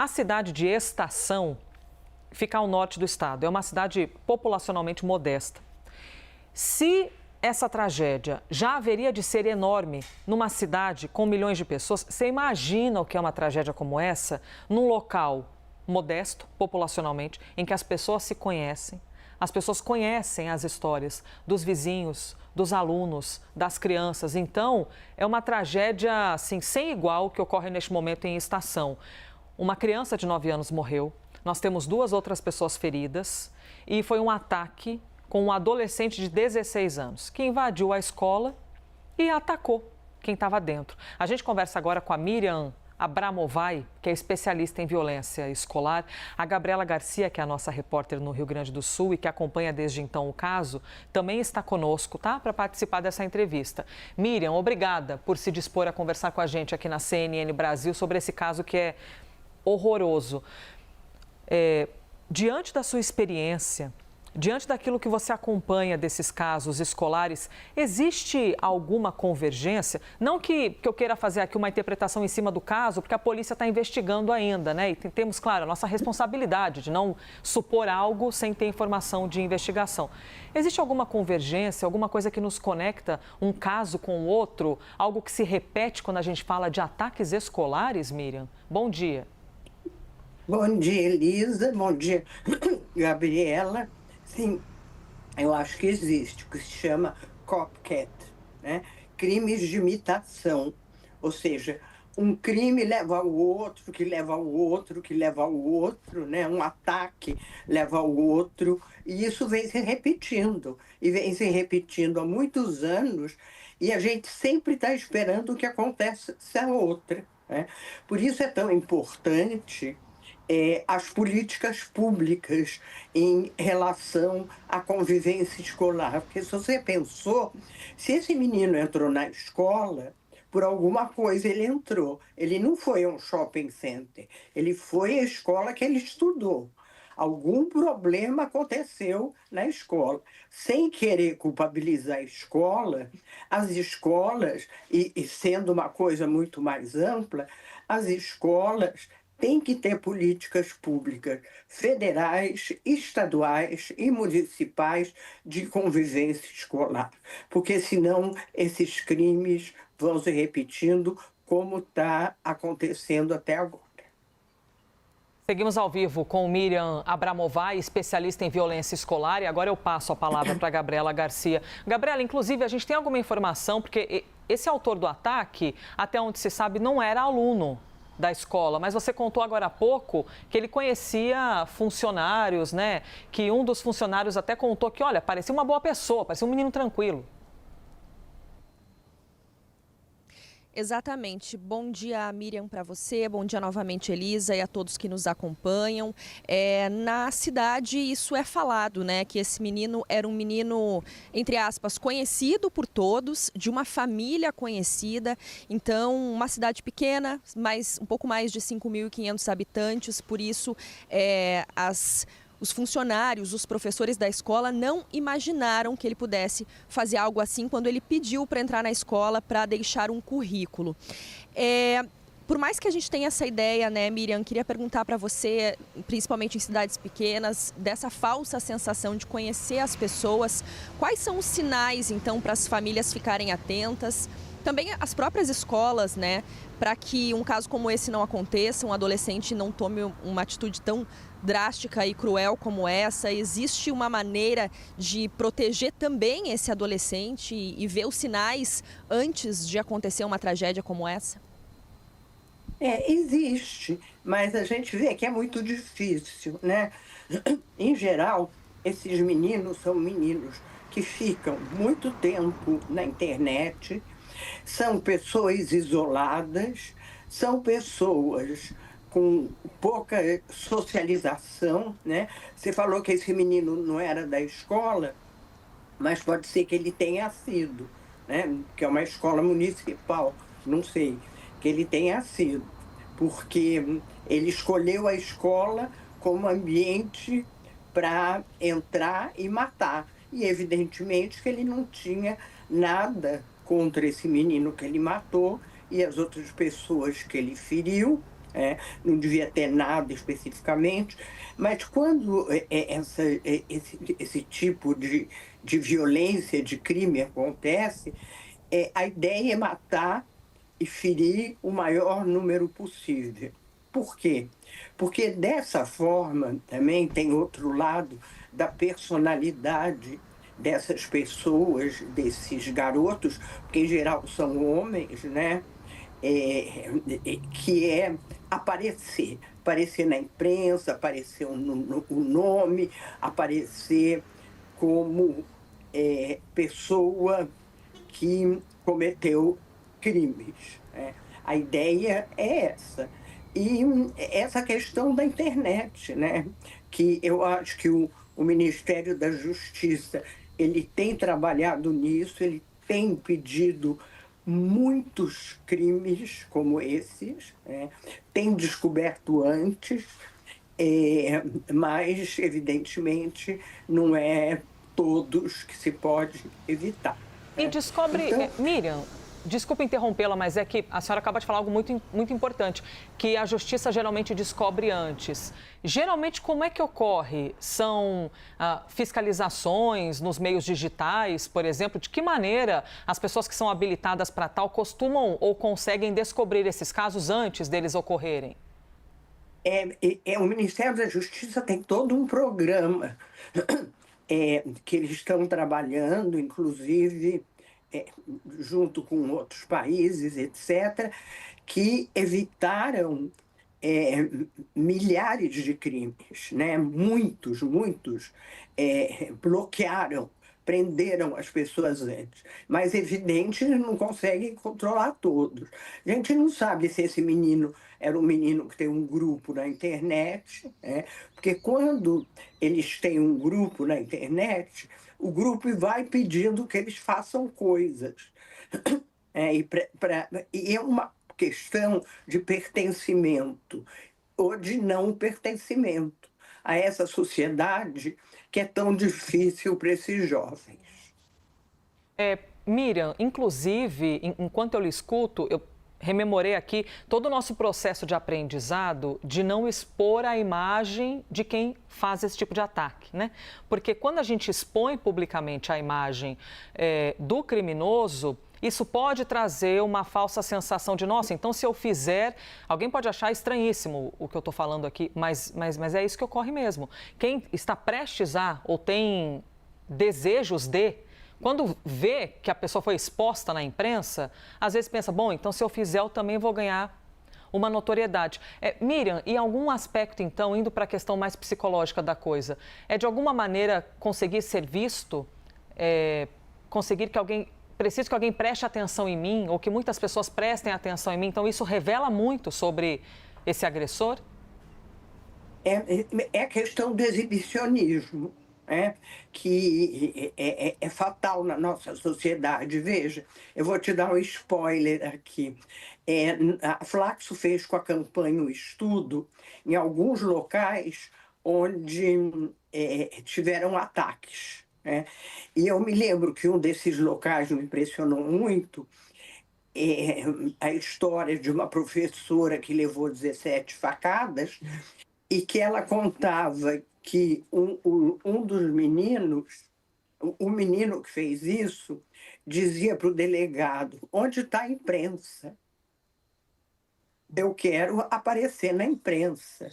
A cidade de Estação fica ao norte do estado. É uma cidade populacionalmente modesta. Se essa tragédia já haveria de ser enorme numa cidade com milhões de pessoas, você imagina o que é uma tragédia como essa num local modesto, populacionalmente, em que as pessoas se conhecem, as pessoas conhecem as histórias dos vizinhos, dos alunos, das crianças. Então, é uma tragédia assim, sem igual que ocorre neste momento em Estação. Uma criança de 9 anos morreu, nós temos 2 outras pessoas feridas e foi um ataque com um adolescente de 16 anos que invadiu a escola e atacou quem estava dentro. A gente conversa agora com a Miriam Abramovay, que é especialista em violência escolar. A Gabriela Garcia, que é a nossa repórter no Rio Grande do Sul e que acompanha desde então o caso, também está conosco, tá? Para participar dessa entrevista. Miriam, obrigada por se dispor a conversar com a gente aqui na CNN Brasil sobre esse caso que é horroroso. Diante da sua experiência, diante daquilo que você acompanha desses casos escolares, existe alguma convergência? Não que eu queira fazer aqui uma interpretação em cima do caso, porque a polícia está investigando ainda, né? E temos, claro, a nossa responsabilidade de não supor algo sem ter informação de investigação. Existe alguma convergência, alguma coisa que nos conecta um caso com o outro? Algo que se repete quando a gente fala de ataques escolares, Miriam? Bom dia. Bom dia, Elisa. Bom dia, Gabriela. Sim, eu acho que existe o que se chama copycat, né? Crimes de imitação. Ou seja, um crime leva ao outro, que leva ao outro, que leva ao outro, né? Um ataque leva ao outro. E isso vem se repetindo. E vem se repetindo há muitos anos. E a gente sempre está esperando que aconteça a outra, né? Por isso é tão importante as políticas públicas em relação à convivência escolar. Porque se você pensou, se esse menino entrou na escola, por alguma coisa ele entrou. Ele não foi a um shopping center, ele foi à escola que ele estudou. Algum problema aconteceu na escola. Sem querer culpabilizar a escola, as escolas, e sendo uma coisa muito mais ampla, as escolas tem que ter políticas públicas federais, estaduais e municipais de convivência escolar, porque senão esses crimes vão se repetindo como está acontecendo até agora. Seguimos ao vivo com Miriam Abramovay, especialista em violência escolar, e agora eu passo a palavra para a Gabriela Garcia. Gabriela, inclusive, a gente tem alguma informação, porque esse autor do ataque, até onde se sabe, não era aluno da escola, mas você contou agora há pouco que ele conhecia funcionários, né? Que um dos funcionários até contou que, olha, parecia uma boa pessoa, parecia um menino tranquilo. Exatamente. Bom dia, Miriam, para você. Bom dia novamente, Elisa, e a todos que nos acompanham. Na cidade, isso é falado, né? Que esse menino era um menino, entre aspas, conhecido por todos, de uma família conhecida. Então, uma cidade pequena, mas um pouco mais de 5.500 habitantes. Por isso, os funcionários, os professores da escola não imaginaram que ele pudesse fazer algo assim quando ele pediu para entrar na escola para deixar um currículo. Por mais que a gente tenha essa ideia, né, Miriam, queria perguntar para você, principalmente em cidades pequenas, dessa falsa sensação de conhecer as pessoas. Quais são os sinais, então, para as famílias ficarem atentas? Também as próprias escolas, né, para que um caso como esse não aconteça, um adolescente não tome uma atitude tão drástica e cruel como essa. Existe uma maneira de proteger também esse adolescente e ver os sinais antes de acontecer uma tragédia como essa? Existe, mas a gente vê que é muito difícil, né? Em geral, esses meninos são meninos que ficam muito tempo na internet, são pessoas isoladas, são pessoas com pouca socialização, né? Você falou que esse menino não era da escola, mas pode ser que ele tenha sido, né? Que é uma escola municipal, não sei, que ele tenha sido, porque ele escolheu a escola como ambiente para entrar e matar. E evidentemente que ele não tinha nada contra esse menino que ele matou e as outras pessoas que ele feriu, não devia ter nada especificamente, mas quando esse tipo de violência, de crime acontece, a ideia é matar e ferir o maior número possível. Por quê? Porque dessa forma também tem outro lado da personalidade dessas pessoas, desses garotos, que em geral são homens, né? Que é aparecer na imprensa, aparecer o nome, aparecer como pessoa que cometeu crimes, né? A ideia é essa. E essa questão da internet, né? Que eu acho que o Ministério da Justiça ele tem trabalhado nisso, ele tem impedido muitos crimes como esses, né? Tem descoberto antes, mas, evidentemente, não é todos que se pode evitar. E Né? descobre, Então, Miriam, desculpa interrompê-la, mas é que a senhora acaba de falar algo muito importante, que a justiça geralmente descobre antes. Geralmente, como é que ocorre? São fiscalizações nos meios digitais, por exemplo? De que maneira as pessoas que são habilitadas para tal costumam ou conseguem descobrir esses casos antes deles ocorrerem? O Ministério da Justiça tem todo um programa que eles estão trabalhando, inclusive é, junto com outros países, etc., que evitaram é, milhares de crimes, né? Muitos bloquearam, prenderam as pessoas antes. Mas, evidente, não conseguem controlar todos. A gente não sabe se esse menino era um menino que tem um grupo na internet, né? Porque quando eles têm um grupo na internet, o grupo vai pedindo que eles façam coisas. E é uma questão de pertencimento ou de não pertencimento a essa sociedade que é tão difícil para esses jovens. Miriam, inclusive, enquanto eu lhe escuto, eu rememorei aqui todo o nosso processo de aprendizado de não expor a imagem de quem faz esse tipo de ataque, né? Porque quando a gente expõe publicamente a imagem do criminoso, isso pode trazer uma falsa sensação de, nossa, então se eu fizer, alguém pode achar estranhíssimo o que eu estou falando aqui, mas é isso que ocorre mesmo. Quem está prestes a ou tem desejos de, quando vê que a pessoa foi exposta na imprensa, às vezes pensa, bom, então se eu fizer eu também vou ganhar uma notoriedade. Miriam, e algum aspecto então, indo para a questão mais psicológica da coisa, de alguma maneira conseguir ser visto, conseguir que alguém, preciso que alguém preste atenção em mim, ou que muitas pessoas prestem atenção em mim, então isso revela muito sobre esse agressor? É a questão do exibicionismo, né? Que é fatal na nossa sociedade. Veja, eu vou te dar um spoiler aqui. A Flaxo fez com a campanha um estudo em alguns locais onde tiveram ataques, né? E eu me lembro que um desses locais me impressionou muito, a história de uma professora que levou 17 facadas e que ela contava que um dos meninos, o menino que fez isso, dizia para o delegado: onde está a imprensa? Eu quero aparecer na imprensa.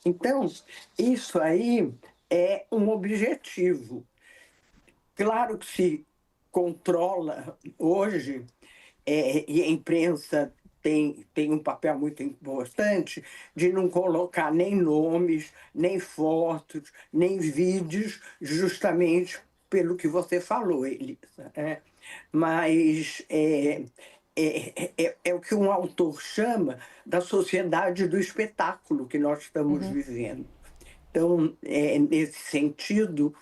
Então, isso aí é um objetivo. Claro que se controla hoje, e a imprensa tem um papel muito importante de não colocar nem nomes, nem fotos, nem vídeos, justamente pelo que você falou, Elisa. Mas é o que um autor chama da sociedade do espetáculo que nós estamos vivendo. Então, nesse sentido,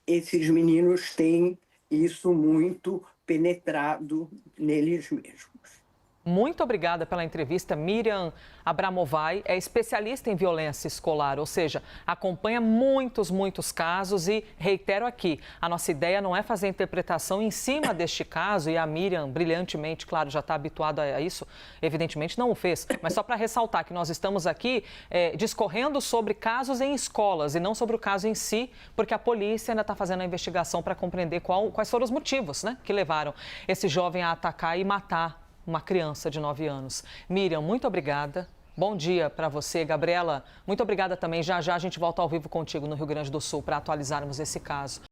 esses meninos têm isso muito penetrado neles mesmos. Muito obrigada pela entrevista. Miriam Abramovay é especialista em violência escolar, ou seja, acompanha muitos casos e reitero aqui, a nossa ideia não é fazer interpretação em cima deste caso e a Miriam, brilhantemente, claro, já está habituada a isso, evidentemente não o fez, mas só para ressaltar que nós estamos aqui discorrendo sobre casos em escolas e não sobre o caso em si, porque a polícia ainda está fazendo a investigação para compreender quais foram os motivos, né, que levaram esse jovem a atacar e matar uma criança de 9 anos. Miriam, muito obrigada. Bom dia para você. Gabriela, muito obrigada também. Já a gente volta ao vivo contigo no Rio Grande do Sul para atualizarmos esse caso.